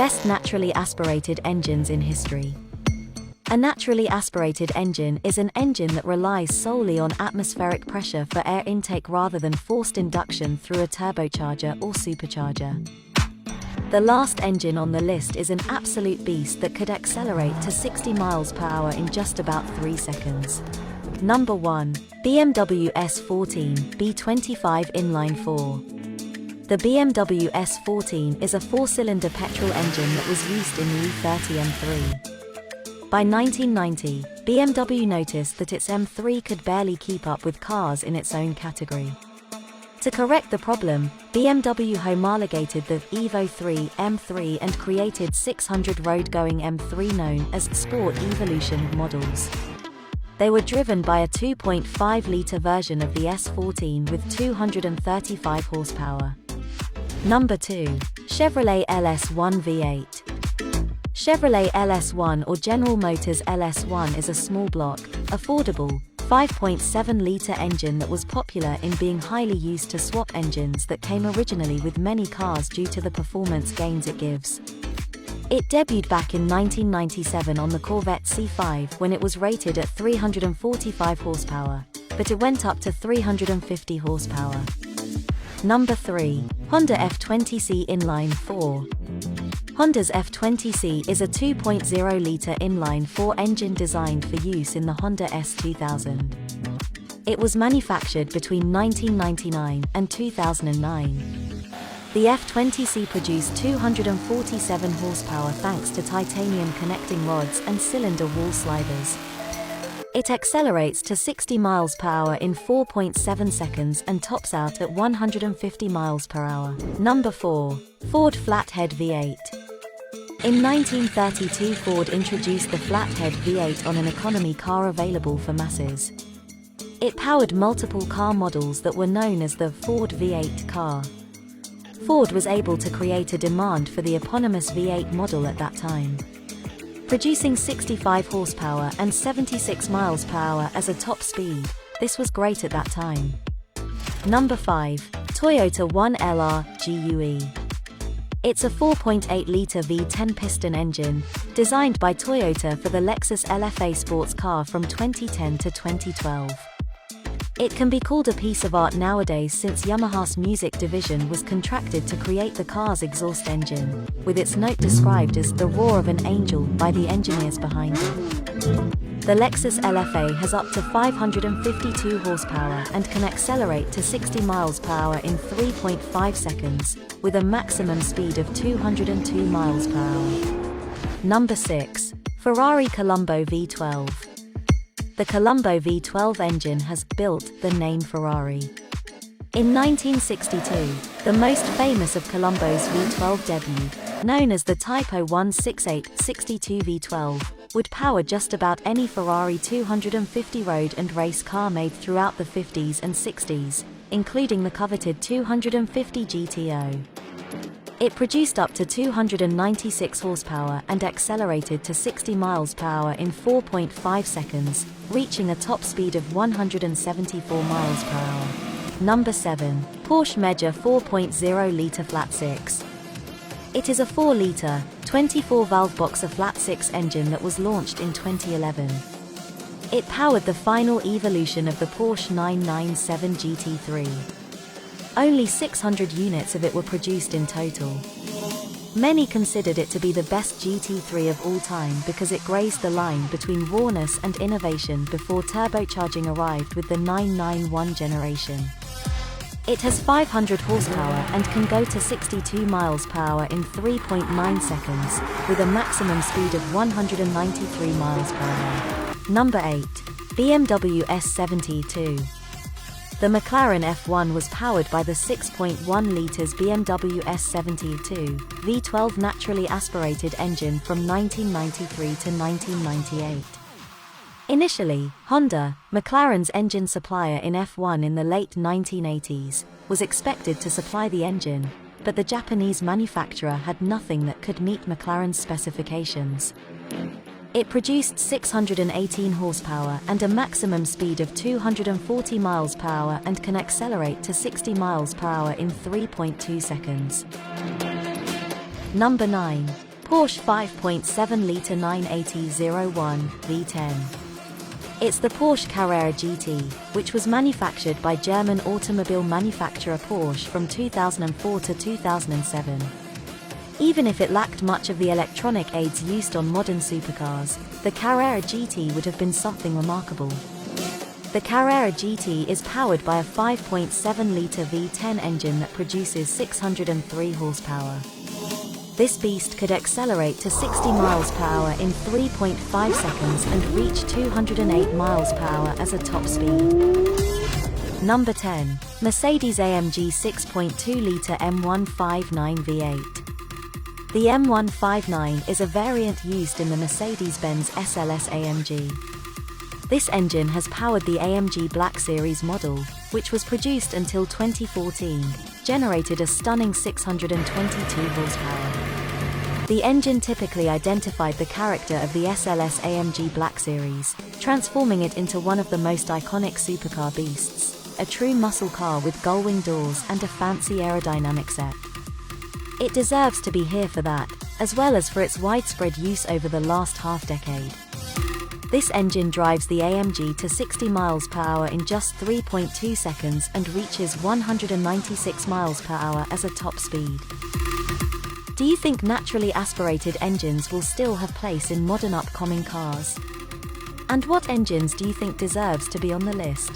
Best naturally aspirated engines in history. A naturally aspirated engine is an engine that relies solely on atmospheric pressure for air intake rather than forced induction through a turbocharger or supercharger. The last engine on the list is an absolute beast that could accelerate to 60 miles per hour in just about 3 seconds. Number 1. BMW S14 B25 Inline-4. The BMW S14 is a 4-cylinder petrol engine that was used in the E30 M3. By 1990, BMW noticed that its M3 could barely keep up with cars in its own category. To correct the problem, BMW homologated the Evo 3 M3 and created 600 road-going M3 known as Sport Evolution models. They were driven by a 2.5-litre version of the S14 with 235 horsepower. Number 2. Chevrolet LS1 V8. Chevrolet LS1 or General Motors LS1 is a small block, affordable, 5.7-litre engine that was popular in being highly used to swap engines that came originally with many cars due to the performance gains it gives. It debuted back in 1997 on the Corvette C5 when it was rated at 345 horsepower, but it went up to 350 horsepower. Number 3. Honda F20C Inline-4. Honda's F20C is a 2.0-litre inline-4 engine designed for use in the Honda S2000. It was manufactured between 1999 and 2009. The F20C produced 247 horsepower thanks to titanium connecting rods and cylinder wall sliders. It accelerates to 60 miles per hour in 4.7 seconds and tops out at 150 miles per hour. Number 4. Ford Flathead V8. In 1932, Ford introduced the Flathead V8 on an economy car available for masses. It powered multiple car models that were known as the Ford V8 car. Ford was able to create a demand for the eponymous V8 model at that time. Producing 65 horsepower and 76 miles per hour as a top speed, this was great at that time. Number 5. Toyota 1LR GUE. It's a 4.8-litre V10 piston engine, designed by Toyota for the Lexus LFA sports car from 2010 to 2012. It can be called a piece of art nowadays since Yamaha's music division was contracted to create the car's exhaust engine, with its note described as the roar of an angel by the engineers behind it. The Lexus LFA has up to 552 horsepower and can accelerate to 60 miles per hour in 3.5 seconds, with a maximum speed of 202 miles per hour. Number 6. Ferrari Colombo V12. The Colombo V12 engine has built the name Ferrari. In 1962, the most famous of Colombo's V12 debut, known as the Typo 168-62 V12, would power just about any Ferrari 250 road and race car made throughout the 50s and 60s, including the coveted 250 GTO. It produced up to 296 horsepower and accelerated to 60 miles per hour in 4.5 seconds, reaching a top speed of 174 miles per hour. Number 7. Porsche Measure 4.0-litre Flat 6. It is a 4-litre, 24-valve boxer flat 6 engine that was launched in 2011. It powered the final evolution of the Porsche 997 GT3. Only 600 units of it were produced in total. Many considered it to be the best GT3 of all time because it grazed the line between rawness and innovation before turbocharging arrived with the 991 generation. It has 500 horsepower and can go to 62 miles per hour in 3.9 seconds, with a maximum speed of 193 miles per hour. Number 8. BMW S72. The McLaren F1 was powered by the 6.1 litres BMW S72 V12 naturally aspirated engine from 1993 to 1998. Initially, Honda, McLaren's engine supplier in F1 in the late 1980s, was expected to supply the engine, but the Japanese manufacturer had nothing that could meet McLaren's specifications. It produced 618 horsepower and a maximum speed of 240 miles per hour and can accelerate to 60 miles per hour in 3.2 seconds. Number 9. Porsche 5.7-litre 980/01 V10. It's the Porsche Carrera GT, which was manufactured by German automobile manufacturer Porsche from 2004 to 2007. Even if it lacked much of the electronic aids used on modern supercars, the Carrera GT would have been something remarkable. The Carrera GT is powered by a 5.7-litre V10 engine that produces 603 horsepower. This beast could accelerate to 60 miles per hour in 3.5 seconds and reach 208 miles per hour as a top speed. Number 10. Mercedes-AMG 6.2-litre M159 V8. The M159 is a variant used in the Mercedes-Benz SLS-AMG. This engine has powered the AMG Black Series model, which was produced until 2014, generated a stunning 622 horsepower. The engine typically identified the character of the SLS-AMG Black Series, transforming it into one of the most iconic supercar beasts, a true muscle car with gull-wing doors and a fancy aerodynamic set. It deserves to be here for that, as well as for its widespread use over the last half-decade. This engine drives the AMG to 60 miles per hour in just 3.2 seconds and reaches 196 miles per hour as a top speed. Do you think naturally aspirated engines will still have place in modern upcoming cars? And what engines do you think deserves to be on the list?